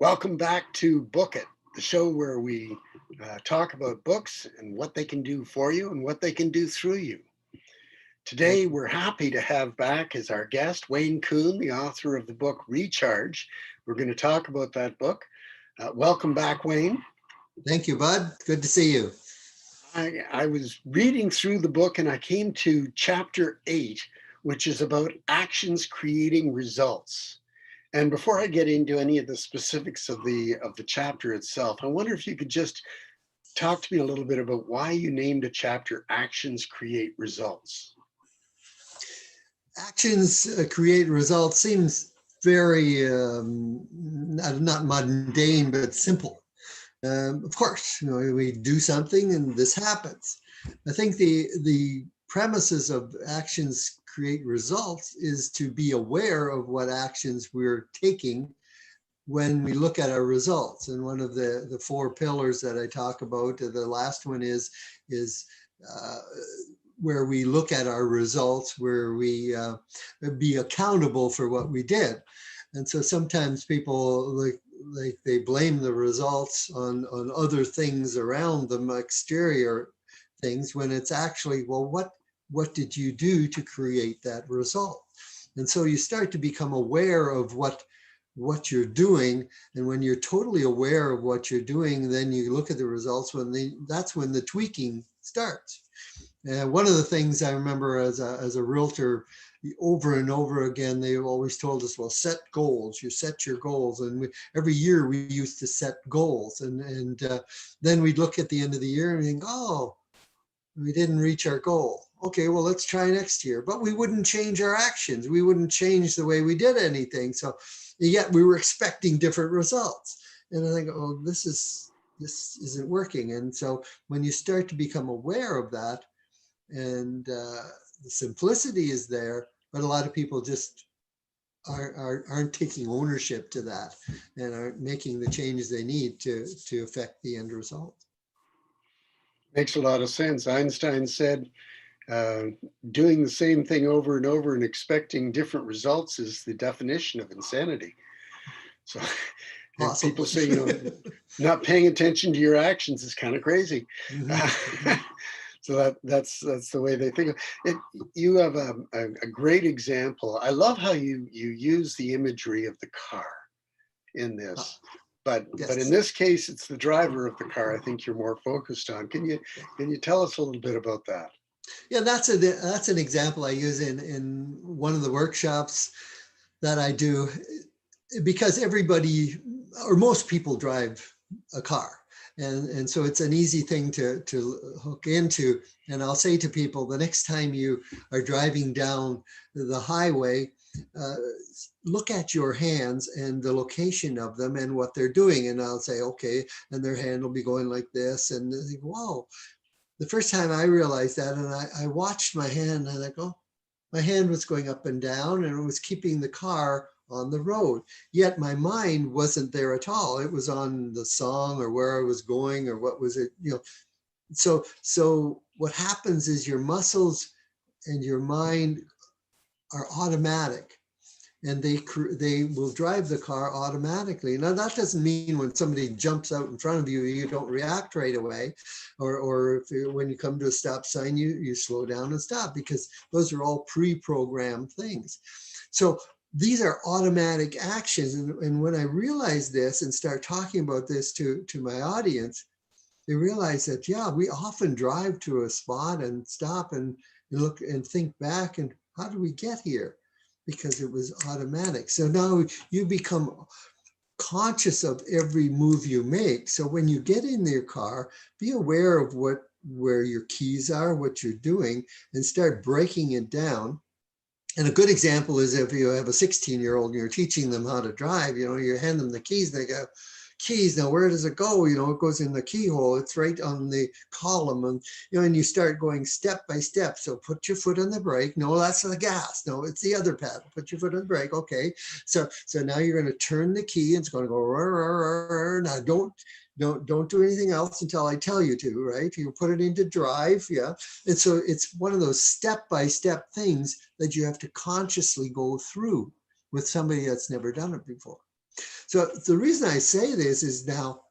Welcome back to Book It, the show where we talk about books and what they can do for you and what they can do through you. Today, we're happy to have back as our guest Wayne Kuhn, the author of the book Recharge. We're going to talk about that book. Welcome back, Wayne. Thank you, Bud. Good to see you. I was reading through the book and I came to chapter 8, which is about actions creating results. And before I get into any of the specifics of the chapter itself, I wonder if you could just talk to me a little bit about why you named a chapter Actions Create Results. Actions create results seems very not mundane, but simple. Of course, we do something and this happens. I think the premises of actions create results is to be aware of what actions we're taking when we look at our results. And one of the four pillars that I talk about, the last one is where we look at our results, where we be accountable for what we did. And so sometimes people like they blame the results on other things around them, exterior things, when it's actually, well, what did you do to create that result? And so you start to become aware of what you're doing. And when you're totally aware of what you're doing, then you look at the results that's when the tweaking starts. One of the things I remember as a realtor, over and over again, they always told us, well, set goals, you set your goals. And every year we used to set goals. And then we'd look at the end of the year and think, oh, we didn't reach our goal. Okay, well, let's try next year. But we wouldn't change our actions. We wouldn't change the way we did anything. So yet we were expecting different results. And I think, oh, this isn't working. And so when you start to become aware of that, and the simplicity is there, but a lot of people just aren't taking ownership to that and aren't making the changes they need to affect the end result. Makes a lot of sense. Einstein said, doing the same thing over and over and expecting different results is the definition of insanity. So people say, not paying attention to your actions is kind of crazy. Mm-hmm. So that's the way they think of it. You have a great example. I love how you use the imagery of the car in this. But in this case, it's the driver of the car I think you're more focused on. Can you tell us a little bit about that? Yeah, that's an example I use in one of the workshops that I do, because everybody or most people drive a car. And so it's an easy thing to hook into. And I'll say to people, the next time you are driving down the highway, look at your hands and the location of them and what they're doing. And I'll say, okay, and their hand will be going like this. And they think, wow. The first time I realized that, and I watched my hand, and I go, my hand was going up and down, and it was keeping the car on the road. Yet my mind wasn't there at all. It was on the song or where I was going or what was it, So what happens is your muscles and your mind are automatic, and they will drive the car automatically. Now that doesn't mean when somebody jumps out in front of you, you don't react right away, or when you come to a stop sign, you slow down and stop, because those are all pre-programmed things. So these are automatic actions. And when I realize this and start talking about this to my audience, they realize that, yeah, we often drive to a spot and stop and look and think back, and how do we get here? Because it was automatic. So now you become conscious of every move you make. So when you get in your car, be aware of where your keys are, what you're doing, and start breaking it down. And a good example is if you have a 16-year-old and you're teaching them how to drive, you hand them the keys and they go, keys, now where does it go? It goes in the keyhole. It's right on the column. And, and you start going step by step. So put your foot on the brake. No, that's the gas. No, it's the other pedal. Put your foot on the brake. Okay. So now you're going to turn the key and it's going to go, rrr, rrr, rrr. Now don't do anything else until I tell you to, right? You put it into drive. Yeah. And so it's one of those step-by-step things that you have to consciously go through with somebody that's never done it before. So the reason I say this is now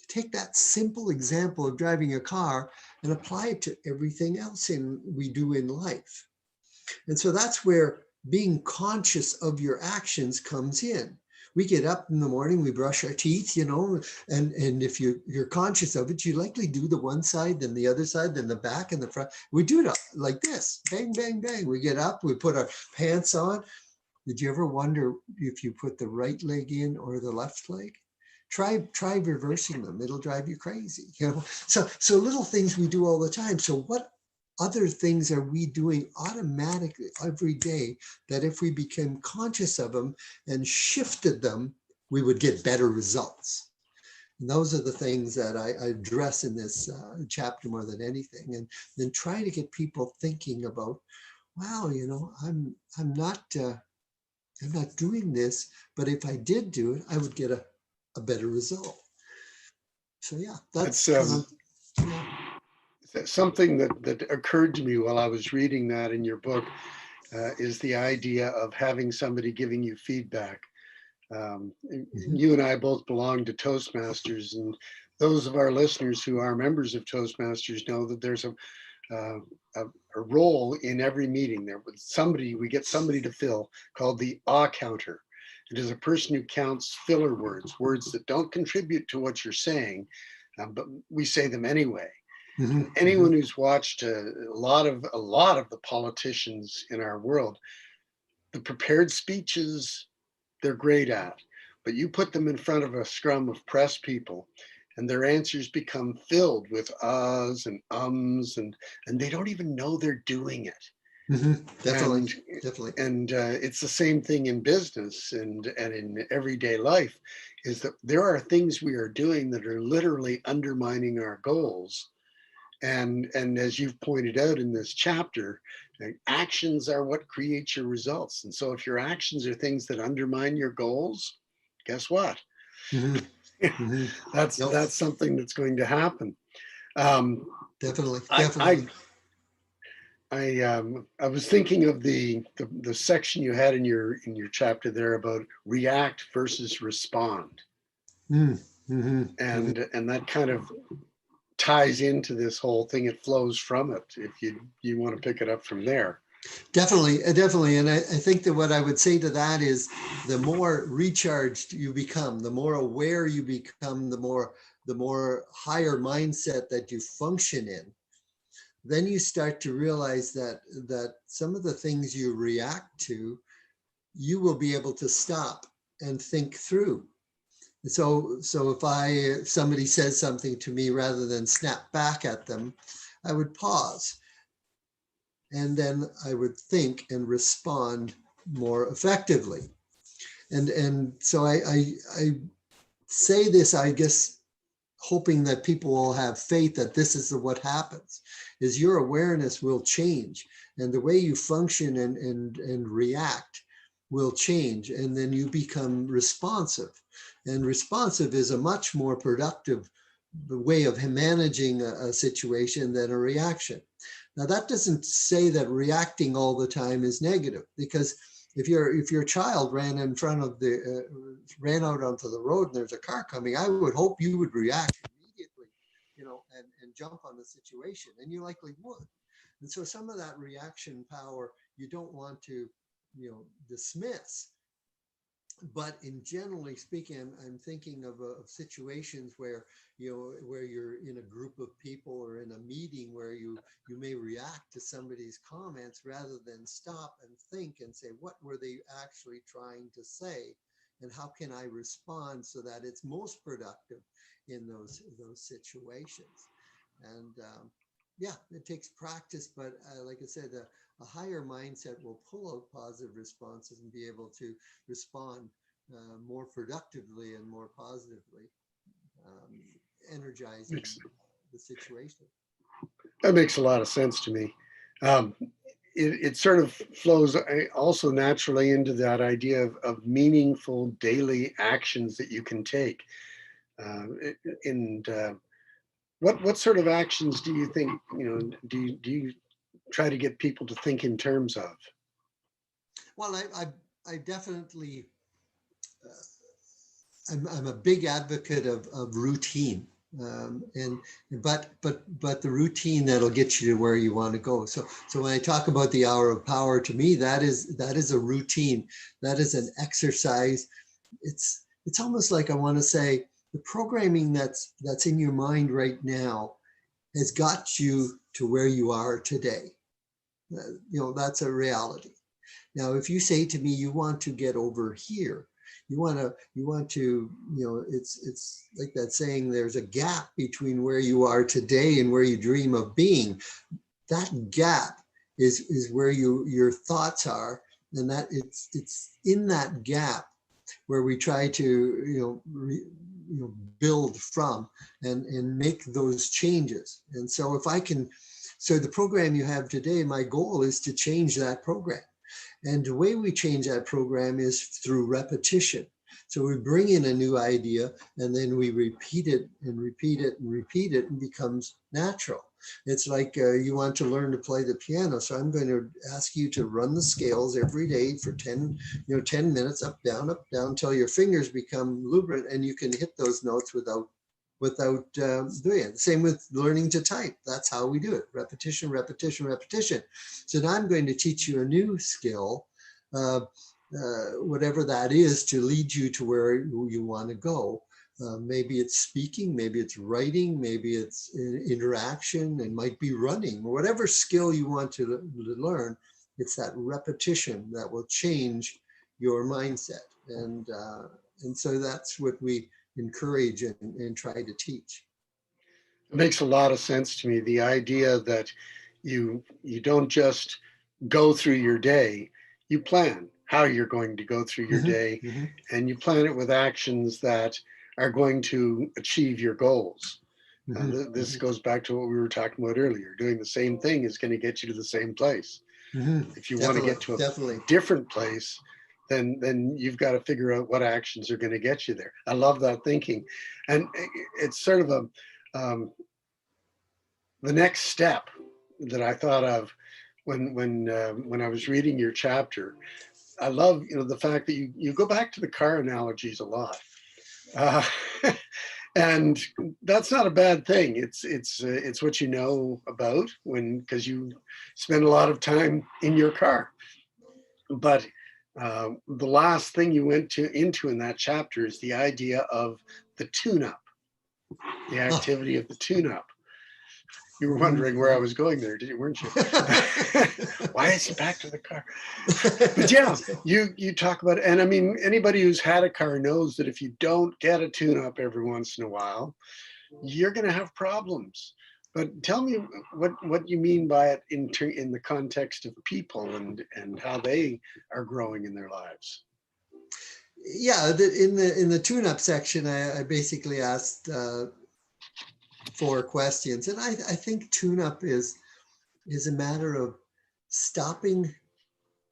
take that simple example of driving a car and apply it to everything else we do in life. And so that's where being conscious of your actions comes in. We get up in the morning, we brush our teeth, and if you're conscious of it, you likely do the one side, then the other side, then the back and the front. We do it like this, bang, bang, bang. We get up, we put our pants on. Did you ever wonder if you put the right leg in or the left leg? Try reversing them. It'll drive you crazy. So little things we do all the time. So what other things are we doing automatically every day that if we became conscious of them and shifted them, we would get better results? And those are the things that I address in this chapter more than anything. And then try to get people thinking about, wow, I'm not doing this, but if I did do it, I would get a better result. So yeah, That's yeah. something that occurred to me while I was reading that in your book, is the idea of having somebody giving you feedback. You and I both belong to Toastmasters, and those of our listeners who are members of Toastmasters know that there's uh, a role in every meeting. We get somebody to fill called the counter. It is a person who counts filler words that don't contribute to what you're saying, but we say them anyway. And anyone who's watched a lot of the politicians in our world, the prepared speeches they're great at, but you put them in front of a scrum of press people, and their answers become filled with uhs and ums, and they don't even know they're doing it. Definitely, And definitely. it's the same thing in business and in everyday life, is that there are things we are doing that are literally undermining our goals. And as you've pointed out in this chapter, actions are what create your results. And so if your actions are things that undermine your goals, guess what? Mm-hmm. Mm-hmm. Yep. That's something that's going to happen. Um, Definitely, I I definitely. I was thinking of the section you had in your chapter there about react versus respond, Mm-hmm. Mm-hmm. and that kind of ties into this whole thing. It flows from it. If you want to pick it up from there. Definitely, definitely. And I think that what I would say to that is the more recharged you become, the more aware you become, the more higher mindset that you function in, then you start to realize that some of the things you react to, you will be able to stop and think through. So if somebody says something to me, rather than snap back at them, I would pause, and then I would think and respond more effectively. And so I say this, I guess, hoping that people will have faith that this is what happens, is your awareness will change, and the way you function and react will change, and then you become responsive. And responsive is a much more productive way of managing a situation than a reaction. Now, that doesn't say that reacting all the time is negative, because if your child ran in front of ran out onto the road and there's a car coming, I would hope you would react immediately, and jump on the situation, and you likely would. And so some of that reaction power you don't want to, dismiss. But in generally speaking, I'm thinking of situations where where you're in a group of people or in a meeting where you may react to somebody's comments rather than stop and think and say, what were they actually trying to say, and how can I respond so that it's most productive in those situations. And yeah, it takes practice, but like I said, a higher mindset will pull out positive responses and be able to respond more productively and more positively, um, energizing Makes, the situation. that makes a lot of sense to me. Um, it sort of flows also naturally into that idea of meaningful daily actions that you can take. Uh, and what sort of actions do you think, do you try to get people to think in terms of? Well, I definitely I'm a big advocate of routine. And but the routine that'll get you to where you want to go. So when I talk about the hour of power, to me that is a routine. That is an exercise. It's almost like I want to say the programming that's in your mind right now has got you to where you are today. That's a reality. Now, if you say to me, you want to get over here, you want to, it's like that saying, there's a gap between where you are today and where you dream of being. That gap is where your thoughts are, and that it's in that gap where we try to, build from and make those changes. And so if I can, so the program you have today, my goal is to change that program. And the way we change that program is through repetition. So we bring in a new idea and then we repeat it and repeat it and repeat it, and becomes natural. It's like you want to learn to play the piano. So I'm going to ask you to run the scales every day for 10 minutes, up, down, until your fingers become lubricant and you can hit those notes without doing it. Same with learning to type. That's how we do it. Repetition, repetition, repetition. So now I'm going to teach you a new skill, whatever that is, to lead you to where you want to go. Maybe it's speaking, maybe it's writing, maybe it's interaction, and might be running. Whatever skill you want to learn, it's that repetition that will change your mindset. And so that's what we encourage and try to teach. It makes a lot of sense to me. The idea that you don't just go through your day, you plan how you're going to go through your day, and you plan it with actions that are going to achieve your goals. This goes back to what we were talking about earlier. Doing the same thing is going to get you to the same place. If you want to get to a different place, then you've got to figure out what actions are going to get you there. I love that thinking. And it's sort of the next step that I thought of when I was reading your chapter. I love, the fact that you go back to the car analogies a lot. And that's not a bad thing. It's what you know about because you spend a lot of time in your car. But the last thing you went into in that chapter is the idea of the tune-up, the activity of the tune-up. You were wondering where I was going there, weren't you? Why is he back to the car? But yeah, you talk about it. And I mean, anybody who's had a car knows that if you don't get a tune-up every once in a while, you're going to have problems. But tell me what you mean by it in the context of people and how they are growing in their lives. Yeah, in the tune-up section, I basically asked 4 questions, and I think tune-up is a matter of stopping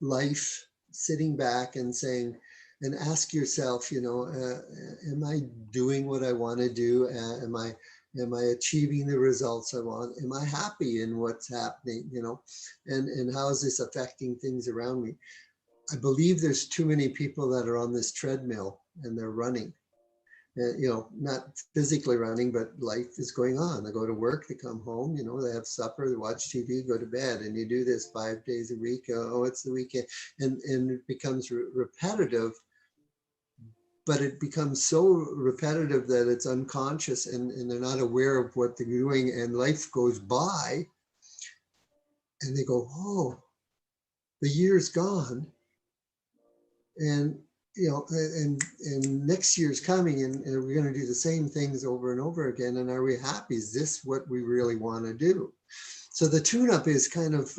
life, sitting back and saying, and ask yourself, am I doing what I want to do? Am I achieving the results I want? Am I happy in what's happening? And how is this affecting things around me? I believe there's too many people that are on this treadmill and they're running. Not physically running, but life is going on. They go to work, they come home, they have supper, they watch TV, go to bed, and you do this 5 days a week. Oh, it's the weekend, and it becomes repetitive. But it becomes so repetitive that it's unconscious, and they're not aware of what they're doing. And life goes by, and they go, "Oh, the year's gone," and and next year's coming, and we're going to do the same things over and over again. And are we happy? Is this what we really want to do? So the tune-up is kind of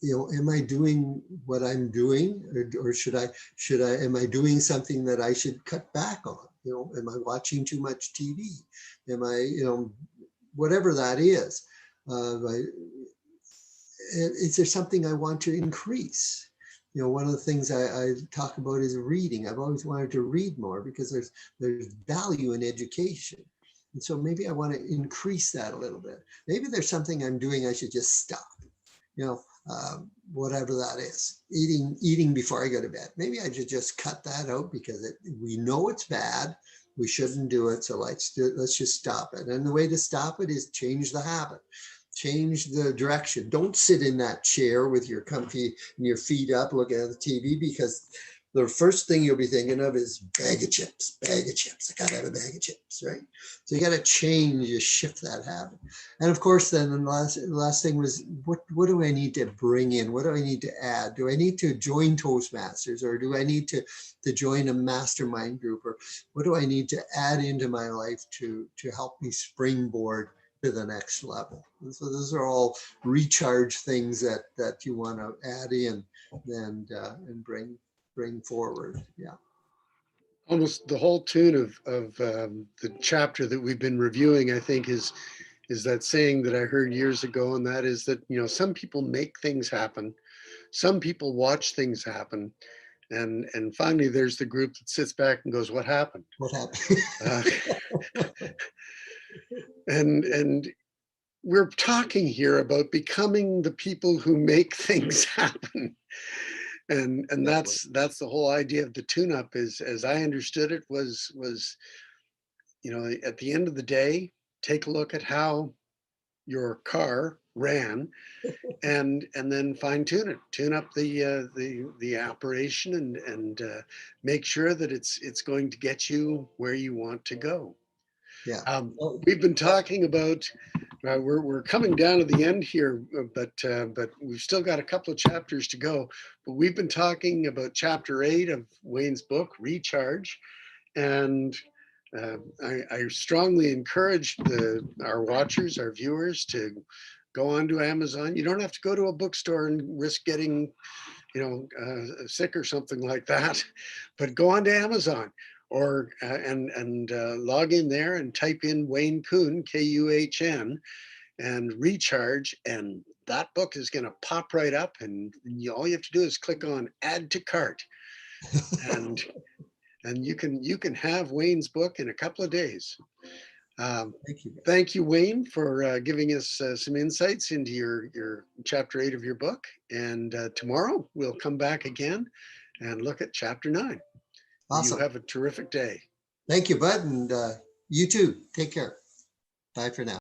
am I doing what I'm doing, or am I doing something that I should cut back on? Am I watching too much TV? Am I, whatever that is? Is there something I want to increase? One of the things I talk about is reading. I've always wanted to read more because there's value in education. And so maybe I want to increase that a little bit. Maybe there's something I'm doing I should just stop. whatever that is, eating before I go to bed. Maybe I should just cut that out because we know it's bad. We shouldn't do it. So let's just stop it. And the way to stop it is change the habit, change the direction. Don't sit in that chair with your comfy and your feet up looking at the TV, because the first thing you'll be thinking of is bag of chips, bag of chips. I gotta have a bag of chips, right? So you gotta change, you shift that habit. And of course, then the last thing was, what do I need to bring in? What do I need to add? Do I need to join Toastmasters, or do I need to join a mastermind group, or what do I need to add into my life to help me springboard to the next level? And so those are all recharge things that you want to add in and bring forward. Yeah. Almost the whole tune of the chapter that we've been reviewing, I think, is that saying that I heard years ago, and that is that, you know, some people make things happen, some people watch things happen, and finally there's the group that sits back and goes, "What happened?" What happened? Uh, and we're talking here about becoming the people who make things happen. And that's the whole idea of the tune-up, is, as I understood it, was you know, at the end of the day, take a look at how your car ran, and then fine tune it, tune up the operation, and make sure that it's going to get you where you want to go. Yeah. We've been talking about, we're coming down to the end here, but we've still got a couple of chapters to go. But we've been talking about chapter 8 of Wayne's book, Recharge, and I strongly encourage our watchers, our viewers, to go onto Amazon. You don't have to go to a bookstore and risk getting, you know, sick or something like that, but go onto Amazon, or and log in there and type in Wayne Kuhn, Kuhn, and Recharge, and that book is going to pop right up, and all you have to do is click on Add to Cart, and you can have Wayne's book in a couple of days. Thank you. Thank you, Wayne, for giving us some insights into your chapter 8 of your book. And tomorrow we'll come back again and look at chapter 9. You Awesome. have a terrific day. Thank you, Bud. And you too. Take care. Bye for now.